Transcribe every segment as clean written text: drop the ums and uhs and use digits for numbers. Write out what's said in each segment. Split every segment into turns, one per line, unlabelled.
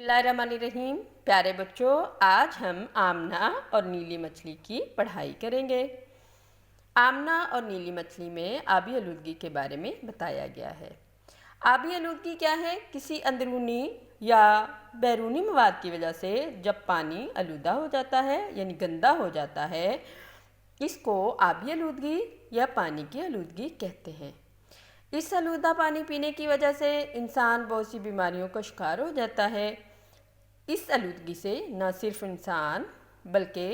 बिस्मिल्लाहिर्रहमानिर्रहीम। प्यारे बच्चों, आज हम आमना और नीली मछली की पढ़ाई करेंगे। आमना और नीली मछली में आबी आलूदगी के बारे में बताया गया है। आबी आलूदगी क्या है? किसी अंदरूनी या बैरूनी मवाद की वजह से जब पानी आलूदा हो जाता है यानी गंदा हो जाता है, इसको आबी आलूदगी या पानी की आलूदगी कहते हैं। इस आलूदा पानी पीने की वजह से इंसान बहुत सी बीमारियों का शिकार हो जाता है। इस आलूदगी से न सिर्फ इंसान बल्कि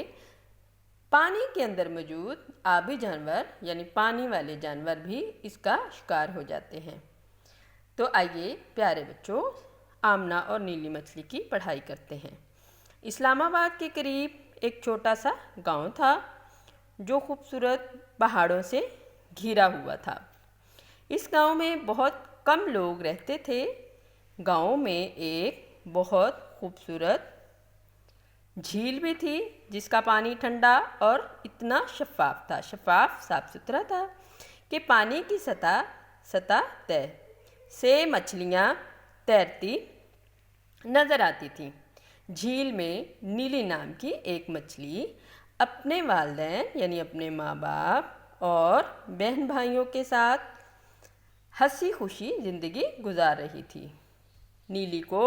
पानी के अंदर मौजूद आबी जानवर यानी पानी वाले जानवर भी इसका शिकार हो जाते हैं। तो आइए प्यारे बच्चों, आमना और नीली मछली की पढ़ाई करते हैं। इस्लामाबाद के करीब एक छोटा सा गांव था जो खूबसूरत पहाड़ों से घिरा हुआ था। इस गांव में बहुत कम लोग रहते थे। गांव में एक बहुत खूबसूरत झील भी थी जिसका पानी ठंडा और इतना शफ़ाफ साफ सुथरा था कि पानी की सतह तय से मछलियाँ तैरती नज़र आती थीं। झील में नीली नाम की एक मछली अपने वालिदैन यानी अपने माँ बाप और बहन भाइयों के साथ हंसी खुशी ज़िंदगी गुजार रही थी। नीली को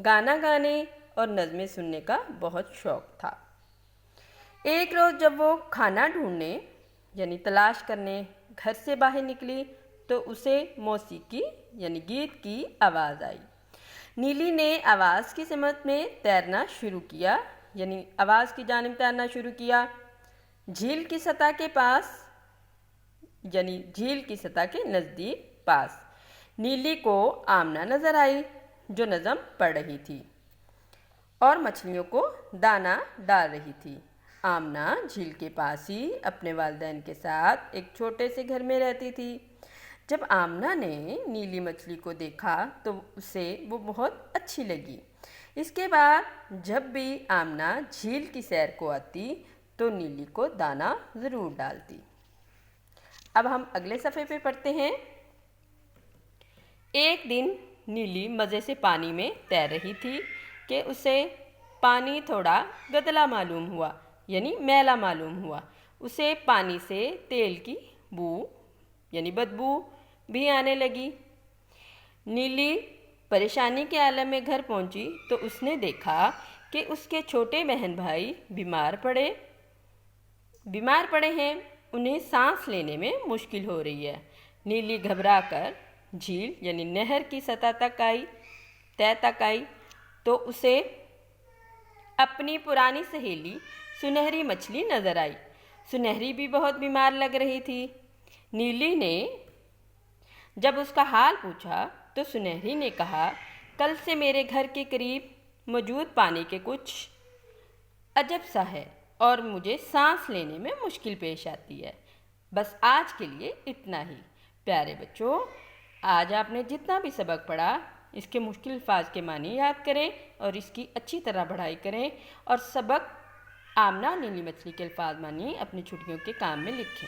गाना गाने और नज़में सुनने का बहुत शौक़ था। एक रोज़ जब वो खाना ढूंढने यानी तलाश करने घर से बाहर निकली तो उसे मौसीकी यानी गीत की आवाज़ आई। नीली ने आवाज़ की समत में तैरना शुरू किया यानी आवाज़ की जानिब तैरना शुरू किया। झील की सतह के पास यानी झील की सतह के नज़दीक पास नीली को आमना नज़र आई जो नज़म पढ़ रही थी और मछलियों को दाना डाल रही थी। आमना झील के पास ही अपने वालिदैन के साथ एक छोटे से घर में रहती थी। जब आमना ने नीली मछली को देखा तो उसे वो बहुत अच्छी लगी। इसके बाद जब भी आमना झील की सैर को आती तो नीली को दाना ज़रूर डालती। अब हम अगले सफ़े पे पढ़ते हैं। एक दिन नीली मज़े से पानी में तैर रही थी कि उसे पानी थोड़ा गदला मालूम हुआ यानी मैला मालूम हुआ। उसे पानी से तेल की बू यानी बदबू भी आने लगी। नीली परेशानी के आलम में घर पहुंची तो उसने देखा कि उसके छोटे बहन भाई बीमार पड़े हैं। उन्हें सांस लेने में मुश्किल हो रही है। नीली घबरा कर झील यानी नहर की सतह तक आई तो उसे अपनी पुरानी सहेली सुनहरी मछली नज़र आई। सुनहरी भी बहुत बीमार लग रही थी। नीली ने जब उसका हाल पूछा तो सुनहरी ने कहा, कल से मेरे घर के करीब मौजूद पानी के कुछ अजब सा है और मुझे सांस लेने में मुश्किल पेश आती है। बस आज के लिए इतना ही। प्यारे बच्चों, आज आपने जितना भी सबक पढ़ा इसके मुश्किल अल्फाज के मानी याद करें और इसकी अच्छी तरह पढ़ाई करें और सबक आमना नीली मछली के अल्फाज मानी अपनी छुट्टियों के काम में लिखें।